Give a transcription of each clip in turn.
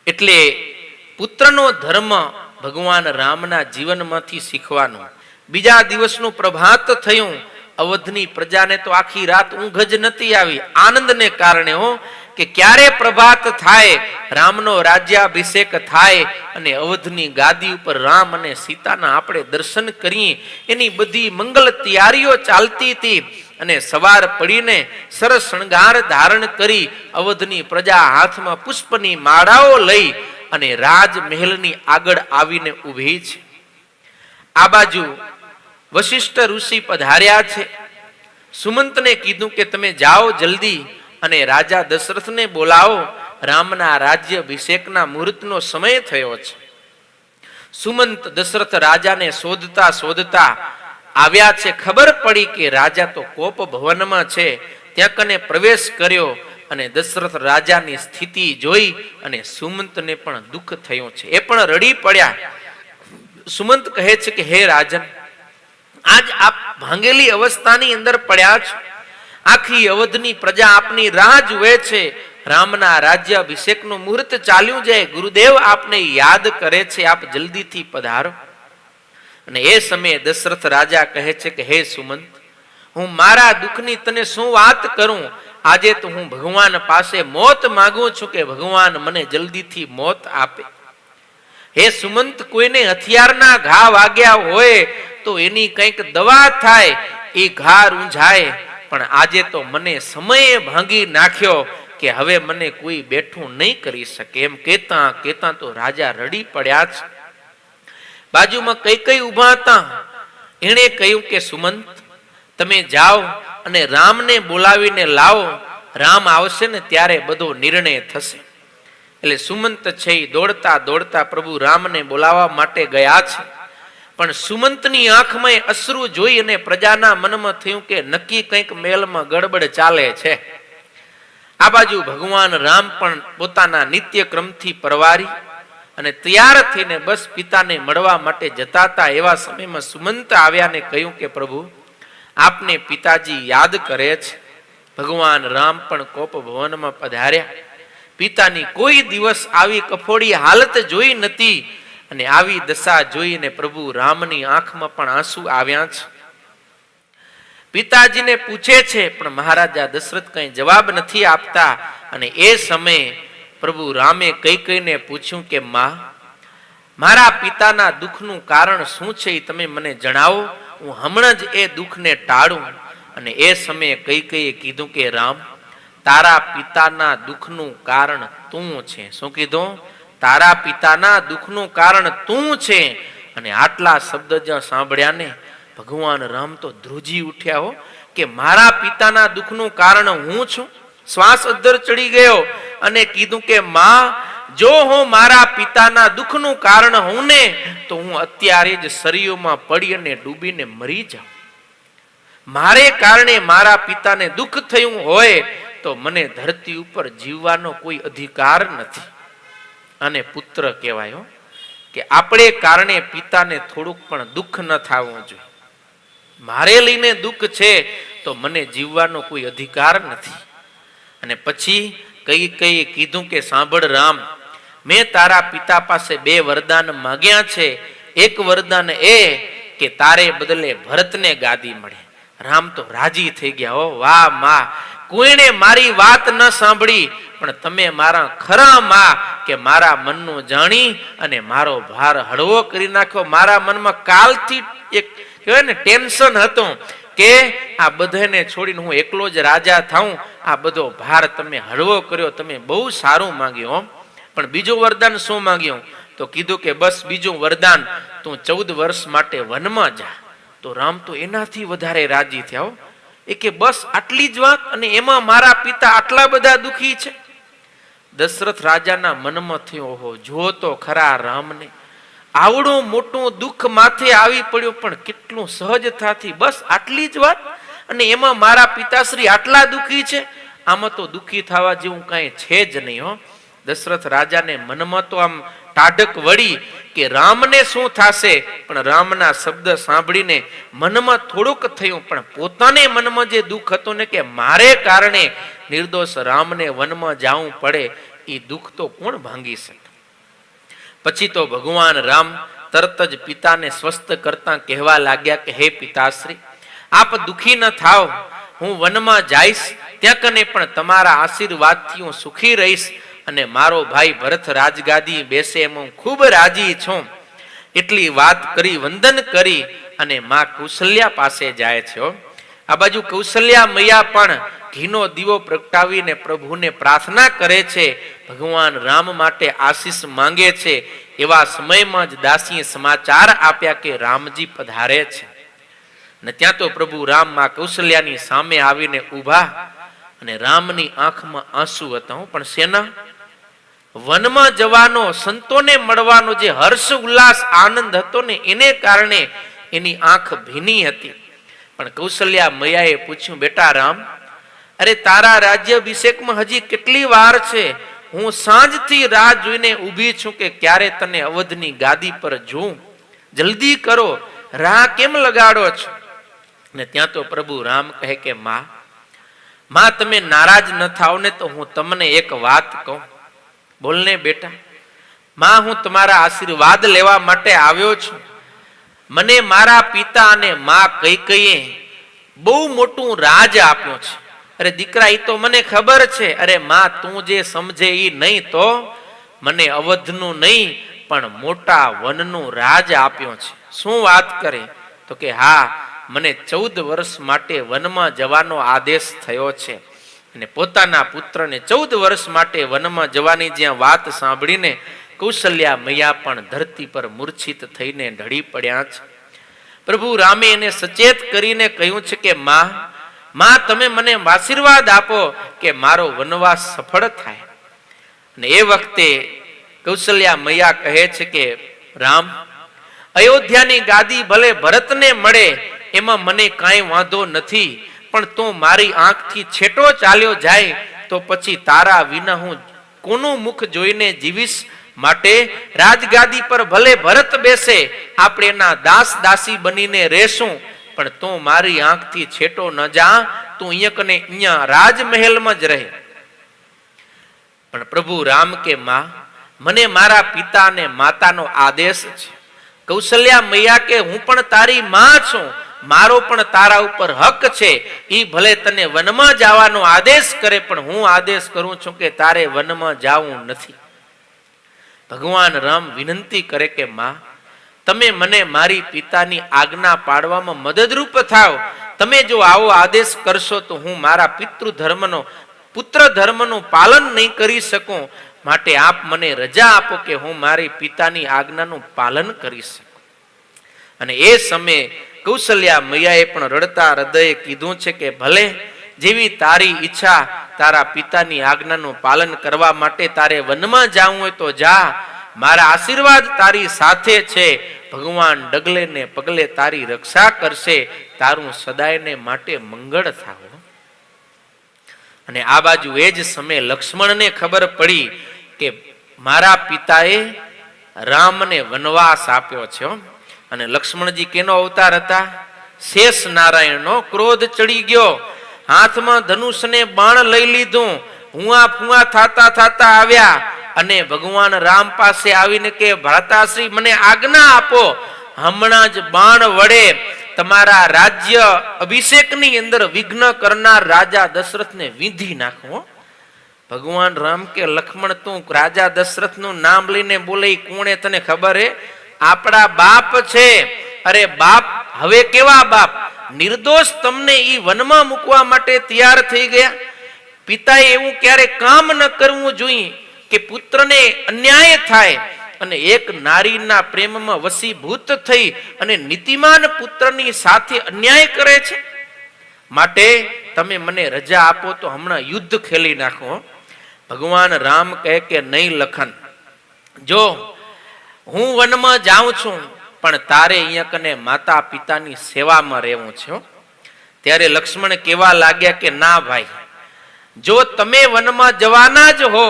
એટલે પુત્રનો ધર્મ ભગવાન રામના જીવનમાંથી શીખવાનું. બીજા દિવસનું પ્રભાત થયું. અવધની પ્રજાને તો આખી રાત ઊંઘ જ નથી આવી, આનંદને કારણે કે ક્યારે પ્રભાત થાય, રામનો રાજ્યાભિષેક થાય અને અવધની ગાદી ઉપર રામ અને સીતાના આપણે દર્શન કરીએ, એની બધી મંગલ તૈયારીઓ ચાલતી હતી. અને સવાર પડીને સરસ શણગાર ધારણ કરી અવધની પ્રજા હાથમાં પુષ્પની માળાઓ લઈ અને રાજમહેલની આગળ આવીને ઊભી છે. આ બાજુ વશિષ્ઠ ઋષિ પધાર્યા છે. સુમંતને કીધું કે તમે જાઓ જલ્દી અને રાજા દશરથને બોલાવો, રામના રાજ્ય અભિષેકના મુહૂર્તનો સમય થયો છે. સુમંત દશરથ રાજાને શોધતા શોધતા આવ્યા છે. ખબર પડી કે રાજા તો કોપ ભવનમાં છે. ત્યાં કને પ્રવેશ કર્યો અને દશરથ રાજાની સ્થિતિ જોઈ અને સુમંતને પણ દુઃખ થયું છે. એ પણ રડી પડ્યા. સુમંત કહે છે કે હે રાજન, આજ આપ ભાંગેલી અવસ્થાની અંદર પડ્યા છો. આખી અવધની પ્રજા આપની રાહ જુએ છે. રામના રાજ્ય અભિષેકનું મુહૂર્ત ચાલ્યું જાય, ગુરુદેવ આપને યાદ કરે છે, આપ જલ્દીથી પધારો. અને એ સમયે દશરથ રાજા કહે છે કે હે સુમંત, હું મારા દુઃખની તને શું વાત કરું. આજે તો હું ભગવાન પાસે મોત માંગુ છું કે ભગવાન મને જલ્દીથી મોત આપે. હે સુમંત, કોઈને હથિયારના ઘા વાગ્યા હોય તો એની કંઈક દવા થાય, એ ઘા રૂંઝાય. પણ આજે તો મને સમયે ભાંગી નાખ્યો કે હવે મને કોઈ બેઠું નહીં કરી શકે. એમ કહેતા કહેતા તો રાજા રડી પડ્યા છે. બાજુમાં કઈ કઈ ઊભા હતા. એણે કહ્યું કે સુમંત, તમે જાઓ અને રામને બોલાવીને લાવો. રામ આવશે ને ત્યારે બધો નિર્ણય થશે. એટલે સુમંત છે એ દોડતા દોડતા પ્રભુ રામને બોલાવવા માટે ગયા છે. પણ સુમંતની આંખમાં અશ્રુ જોઈ અને પ્રજાના મનમાં થયું કે નક્કી કંઈક મેલમાં ગડબડ ચાલે છે. આ બાજુ ભગવાન રામ પણ પોતાના નિત્ય ક્રમથી પરવારી અને તૈયાર થઈને બસ પિતાને મળવા માટે જતા હતા. એવા સમયમાં સુમંત આવ્યા ને કહ્યું કે પ્રભુ, આપને પિતાજી યાદ કરે છે. ભગવાન રામ પણ કોપ ભવનમાં પધાર્યા. પિતાની કોઈ દિવસ આવી કફોડી હાલત જોઈ નથી અને આવી દશા જોઈને પ્રભુ રામની આંખમાં પણ આંસુ આવ્યા છે. પિતાજીને પૂછે છે પણ મહારાજા દશરથ કઈ જવાબ નથી આપતા. અને એ સમયે પ્રભુ રામે કઈ કઈને પૂછ્યું કે માં, મારા પિતાના દુઃખનું કારણ શું છે એ તમે મને જણાવો, હું હમણાં જ એ દુઃખને ટાળું. અને એ સમયે કઈ કઈએ કીધું કે રામ, તારા પિતાના દુઃખનું કારણ તું છે. શું કીધું? તારા પિતાના દુઃખનું કારણ તું છે. અને આટલા શબ્દ જ્યાં સાંભળ્યા ને ભગવાન રામ તો ધ્રુજી ઉઠ્યા હો કે મારા પિતાના દુઃખનું કારણ હું છું. શ્વાસ અદ્ધર ચડી ગયો અને કીધું કે માં, જો હું મારા પિતાના દુઃખનું કારણ હું ને તો હું અત્યારે જ સરયુમાં પડી અને ડૂબીને મરી જાઉં. મારે કારણે મારા પિતાને દુઃખ થયું હોય તો મને ધરતી ઉપર જીવવાનો કોઈ અધિકાર નથી. અને પુત્ર કહેવાય કે આપણે કારણે પિતાને થોડુંક પણ દુઃખ ન થવું જોઈએ. મારે લઈને દુઃખ છે તો મને જીવવાનો કોઈ અધિકાર નથી. અને પછી કઈ કઈ કીધું કે સાંભળ રામ, મેં તારા પિતા પાસે 2 વરદાન માંગ્યા છે. એક વરદાન એ કે તારે બદલે ભરતને ગાદી મળે. રામ તો રાજી થઈ ગયા. હો વાહ માં, કોઈને મારી વાત ન સાંભળી પણ તમે મારા ખરા માં કે મારા મનનું જાણી અને મારો ભાર હળવો કરી નાખ્યો. મારા મનમાં કાલથી એક કહેવાય ને ટેન્શન હતું કે આ બધાને છોડીને હું એકલો જ રાજા થાઉં. આ બધો ભાર તમે હળવો કર્યો, તમે બહુ સારું માંગ્યું. પણ બીજું વરદાન શું માંગ્યું? તો કીધું કે બસ બીજું વરદાન, તું 14 વર્ષ માટે વનમાં જા. તો રામ તો એનાથી વધારે રાજી થયા. એ કે બસ આટલી જ વાત અને એમાં મારા પિતા આટલા બધા દુખી છે. દશરથ રાજાના મનમાં થયું, ઓહો, જો તો ખરા રામને આવડું મોટું દુઃખ માથે આવી પડ્યું પણ કેટલું સહજતાથી બસ આટલી જ વાત અને એમાં મારા પિતાશ્રી આટલા દુખી છે. આમાં તો દુખી થવા જેવું કાંઈ છે જ નહીં. દશરથ રાજાને મનમાં તો આમ ટાઢક વળી કે રામને શું થશે, પણ રામના શબ્દ સાંભળીને મનમાં થોડુંક થયું પણ પોતાને મનમાં જે દુઃખ હતું ને કે મારે કારણે નિર્દોષ રામને વનમાં જવું પડે, એ દુઃખ તો કોણ ભાંગી શકે. પછી તો ભગવાન રામ તરત જ પિતાને સ્વસ્થ કરતા કહેવા લાગ્યા કે હે પિતાશ્રી, આપ દુખી ન થાવ, હું વનમાં જઈશ, ત્યાં કને પણ તમારા આશીર્વાદથી હું સુખી રહીશ અને મારો ભાઈ ભરત રાજગાદી બેસે એમ હું ખૂબ રાજી છું. એટલી વાત કરી વંદન કરી અને માં કૌશલ્યા પાસે જાય છે. આ બાજુ કૌશલ્યા મૈયા પણ ઘીનો દીવો પ્રગટાવીને પ્રભુને પ્રાર્થના કરે છે, ભગવાન રામ માટે આશીષ માંગે છે. એવા સમયમાં જ દાસીએ સમાચાર આપ્યા કે રામજી પધારે છે. અને ત્યાં તો પ્રભુ રામ માં કૌશલ્યાની સામે આવીને ઊભા અને રામની આંખમાં આંસુ હતા. પણ શેના? વનમાં જવાનો, સંતોને મળવાનો જે હર્ષ ઉલ્લાસ આનંદ હતો ને એને કારણે એની આંખ ભીની હતી. પણ કૌશલ્યા મૈયાએ પૂછ્યું, બેટા રામ, અરે તારા રાજ્યાભિષેકમાં હજી કેટલી વાર છે? હું સાંજથી રાહ જોઈને ઊભી છું કે ક્યારે તને અવધની ગાદી પર જોઉં. જલ્દી કરો, રાહ કેમ લગાડો છો? ને ત્યાં તો પ્રભુ રામ કહે કે માં તમે નારાજ ન થાવ ને તો હું તમને એક વાત કહું. બોલને બેટા. માં, હું તમારા આશીર્વાદ લેવા માટે આવ્યો છું. મને મારા પિતા અને માં કૈકેયીએ બહુ મોટું રાજ આપ્યું છે. અરે દીકરા, એ તો મને ખબર છે. અરે માં, તું જે સમજે એ નહીં, તો મને અવધનું નહીં પણ મોટા વનનું રાજ આપ્યું છે. શું વાત કરે? તો કે હા, મને 14 વર્ષ માટે વનમાં જવાનો આદેશ થયો છે. અને પોતાના પુત્રને 14 વર્ષ માટે વનમાં જવાની જ્યાં વાત સાંભળીને કૌશલ્યા મૈયા પણ ધરતી પર મૂર્છિત થઈને ઢળી પડ્યા છે. પ્રભુ રામે એને સચેત કરીને કહ્યું છે કે માં, તમે મને આશીર્વાદ આપો કે મારો વનવાસ સફળ થાય. અને એ વખતે કૌશલ્યા મૈયા કહે છે કે રામ, અયોધ્યાની ગાદી ભલે ભરતને મળે એમાં મને કાંઈ વાંધો નથી, પણ તું મારી આંખથી છેટો ચાલ્યો જાય તો પછી તારા વિના હું કોનું મુખ જોઈને જીવીશ? માટે રાજગાદી પર ભલે ભરત બેસે, આપણે એના દાસ દાસી બનીને રહેશું, પણ તું મારી આંખથી છેટો ન જા, તું અહીંયા રાજમહેલમાં જ રહે. પણ પ્રભુ રામ કે માં, મને મારા પિતા અને માતાનો આદેશ છે. કૌશલ્યા મૈયા કે હું પણ તારી માં છું, મારો પણ તારા ઉપર હક છે. ઈ ભલે તને વનમાં જવાનો આદેશ કરે, પણ હું આદેશ કરું છું કે તારે વનમાં જવું નથી. ભગવાન રામ વિનંતી કરે કે માં, તમે મને મારી પિતાની આજ્ઞા પાડવામાં મદદરૂપ થાવ. તમે જો આવો આદેશ કરશો તો હું મારા પુત્ર ધર્મનું પાલન નહીં કરી શકું. માટે આપ મને રજા આપો કે હું મારી પિતાની આજ્ઞાનું પાલન કરી શકું. અને એ સમયે કૌશલ્યા મૈયાએ પણ રડતા હૃદયે કીધું છે કે ભલે, જેવી તારી ઈચ્છા, તારા પિતાની આજ્ઞાનું પાલન કરવા માટે તારે વનમાં જવું હોય તો જા. મારા આશીર્વાદ તારી સાથે છે. ભગવાન ડગલે ને પગલે તારી રક્ષા કરશે. તારું સદાયને માટે મંગળ થાવ. અને આ બાજુ એ જ સમયે લક્ષ્મણને ખબર પડી કે મારા પિતાએ રામને વનવાસ આપ્યો છે. અને લક્ષ્મણજી કેનો અવતાર હતા? શેષ નારાયણનો. ક્રોધ ચડી ગયો, હાથમાં ધનુષને બાણ લઈ લીધું, ભૂઆ ફૂઆ થાતા આવ્યા અને ભગવાન રામ પાસે આવીને કે ભ્રાતાશ્રી, મને આજ્ઞા આપો, હમણાં જ બાણ વડે તમારા રાજ્ય અભિષેકની અંદર વિઘ્ન કરનાર રાજા દશરથને વિંધી નાખો. ભગવાન રામ કે લક્ષ્મણ, તું રાજા દશરથનું નામ લઈને બોલે કોણે તને ખબર હે? આપણા બાપ છે. અરે બાપ, હવે કેવા બાપ? નિર્દોષ તમને ઈ વનમાં મૂકવા માટે તૈયાર થઈ ગયા. પિતાએ એવું ક્યારે કામ ન કરવું જોઈએ કે પુત્રને અન્યાય થાય. અને એક નારીના પ્રેમમાં વસીભૂત થઈ અને નીતિમાન પુત્રની સાથે અન્યાય કરે છે. માટે તમે મને રજા આપો તો હમણાં યુદ્ધ ખેલી નાખો. ભગવાન રામ કહે કે નહીં લખન, જો હું વનમાં જાઉં છું, પણ તારે અહીંયા કને માતા પિતાની સેવામાં રહેવું છે. ત્યારે લક્ષ્મણ કહેવા લાગ્યા કે ના ભાઈ, જો તમે વનમાં જવાના જ હો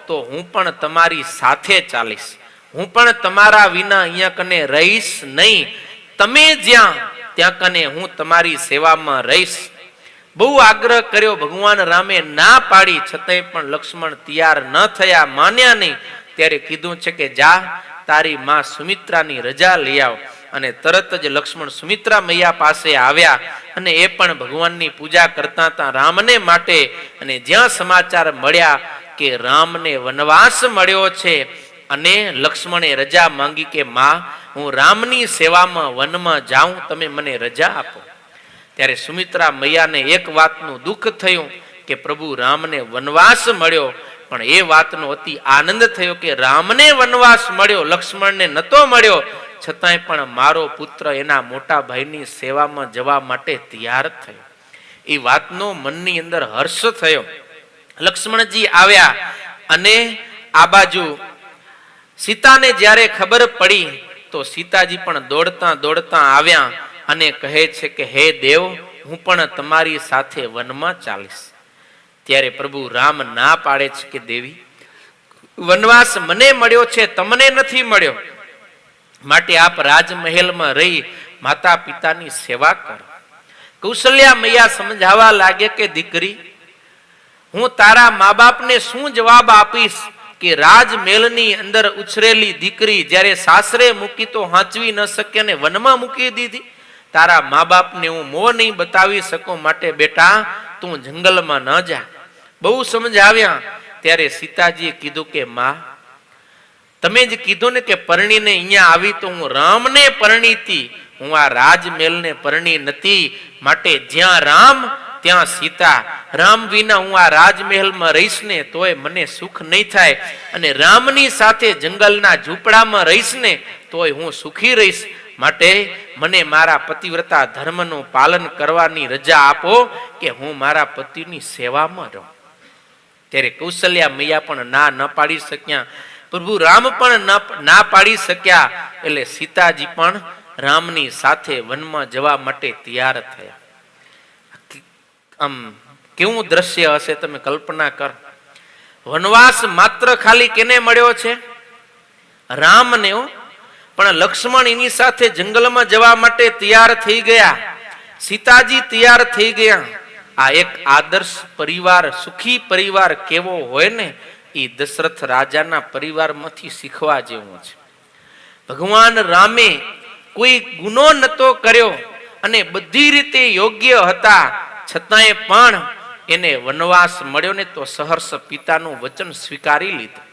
તો હું પણ તમારી સાથે ચાલીશ. હું પણ તમારા વિના અહીંયા કને રહીશ નહીં. તમે જ્યાં ત્યાં કને હું તમારી સેવામાં રહીશ. બહુ આગ્રહ કર્યો. ભગવાન રામે ના પાડી, છતાંય પણ લક્ષ્મણ તૈયાર ન થયા, માન્યા નહીં. ત્યારે કીધું છે કે જા, તારી માં સુમિત્રાની રજા લઈ આવ. અને તરત જ લક્ષ્મણ સુમિત્રા મૈયા પાસે આવ્યા અને એ પણ ભગવાનની પૂજા કરતા હતા રામને માટે. અને જ્યાં સમાચાર મળ્યા કે રામને વનવાસ મળ્યો છે અને લક્ષ્મણે રજા માંગી કે માં હું રામની સેવામાં વનમાં જાઉં, તમે મને રજા આપો. ત્યારે સુમિત્રા મૈયાને એક વાતનું દુઃખ થયું કે પ્રભુ રામને વનવાસ મળ્યો, પણ એ વાતનો અતિ આનંદ થયો કે રામને વનવાસ મળ્યો, લક્ષ્મણને નતો મળ્યો, છતાંય પણ મારો પુત્ર એના મોટા ભાઈની સેવામાં જવા માટે તૈયાર થયો. એ વાતનો મનની અંદર હર્ષ થયો. લક્ષ્મણજી આવ્યા અને આ બાજુ સીતાને જ્યારે ખબર પડી તો સીતાજી પણ દોડતા દોડતા આવ્યા અને કહે છે કે હે દેવ, હું પણ તમારી સાથે વનમાં ચાલીશ. ત્યારે પ્રભુ રામ ના પાડે છે કે દેવી, વનવાસ મને મળ્યો છે, તમને નથી મળ્યો, માટે આપ રાજમહેલમાં રહી માતા પિતાની સેવા કરો. કૌશલ્યા મૈયા સમજાવવા લાગે કે દીકરી, હું તારા મા બાપને શું જવાબ આપીશ કે રાજમહેલની અંદર ઉછરેલી દીકરી જ્યારે સાસરે મૂકી તો હાંચવી ન શકે અને વનમાં મૂકી દીધી. તારા મા બાપને હું મોં નહીં બતાવી શકું, માટે બેટા તું જંગલમાં ન જા. બહુ સમજાવ્યા. ત્યારે સીતાજીએ કીધું કે માં, તમે જ કીધું ને કે પરણીને અહીંયા આવી તો હું રામને પરણીતી, હું આ રાજમહેલને પરણી નથી, માટે જ્યાં રામ ત્યાં સીતા. રામ વિના હું આ રાજમહેલમાં રહીશ ને તોય મને સુખ નહીં થાય, અને રામની સાથે જંગલના ઝૂંપડામાં રહીશ ને તોય હું સુખી રહીશ, માટે મને મારા પતિવ્રતા ધર્મનું પાલન કરવાની રજા આપો કે હું મારા પતિની સેવામાં રહું. ત્યારે કૌશલ્યા મૈયા પણ ના ન પાડી શક્યા, પ્રભુ રામ પણ ના પાડી શક્યા, એટલે સીતાજી પણ રામની સાથે વનમાં જવા માટે તૈયાર થયા. આમ કેવું દ્રશ્ય હશે તમે કલ્પના કર. વનવાસ માત્ર ખાલી કેને મળ્યો છે? રામને. પણ લક્ષ્મણ એની સાથે જંગલમાં જવા માટે તૈયાર થઈ ગયા, સીતાજી તૈયાર થઈ ગયા. આ એક આદર્શ પરિવાર, સુખી પરિવાર કેવો હોય ને એ દશરથ રાજાના પરિવારમાંથી શીખવા જેવું છે. ભગવાન રામે કોઈ ગુનો નતો કર્યો અને બધી રીતે યોગ્ય હતા, છતાંય પણ એને વનવાસ મળ્યો ને તો સહર્ષ પિતાનું વચન સ્વીકારી લીધું.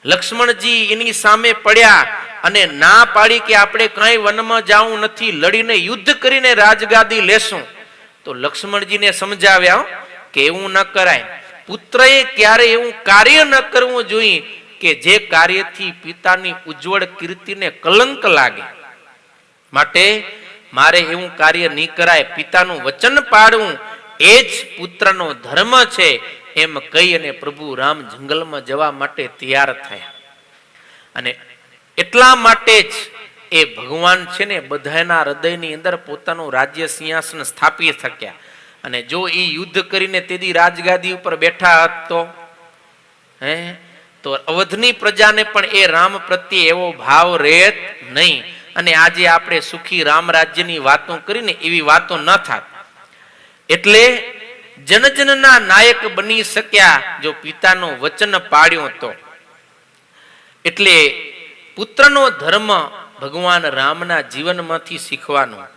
લક્ષ્મણજી એની સામે પડ્યા અને ના પાડી કે આપણે કઈ વનમાં જવું નથી, લડીને યુદ્ધ કરીને રાજગાદી લેશું. તો લક્ષ્મણજીને સમજાવ્યા કે એવું ન કરાય, પુત્રએ ક્યારે એવું કાર્ય ન કરવું જોઈએ કે જે કાર્યથી પિતાની ઉજ્જવળ કીર્તિને કલંક લાગે, માટે મારે એવું કાર્ય નહીં કરાય, પિતાનું વચન પાડવું એ જ પુત્રનો ધર્મ છે. એમ કહી અને પ્રભુ રામ જંગલમાં જવા માટે તૈયાર થયા. અને એટલા માટે જ એ ભગવાન છે ને બધાના હૃદયની અંદર પોતાનું રાજ્ય સિંહાસન સ્થાપી શક્યા. અને જો એ યુદ્ધ કરીને તેદી રાજગાદી ઉપર બેઠા હોત તો અવધની પ્રજાને પણ એ રામ પ્રત્યે એવો ભાવ રહેત નહીં. અને આજે આપણે સુખી રામ રાજ્યની વાતો કરીને એવી વાતો ન થાત. એટલે જનજનના નાયક બની શક્યા જો પિતાનું વચન પાડ્યું તો. એટલે પુત્રનો ધર્મ ભગવાન રામના જીવનમાંથી શીખવાનું.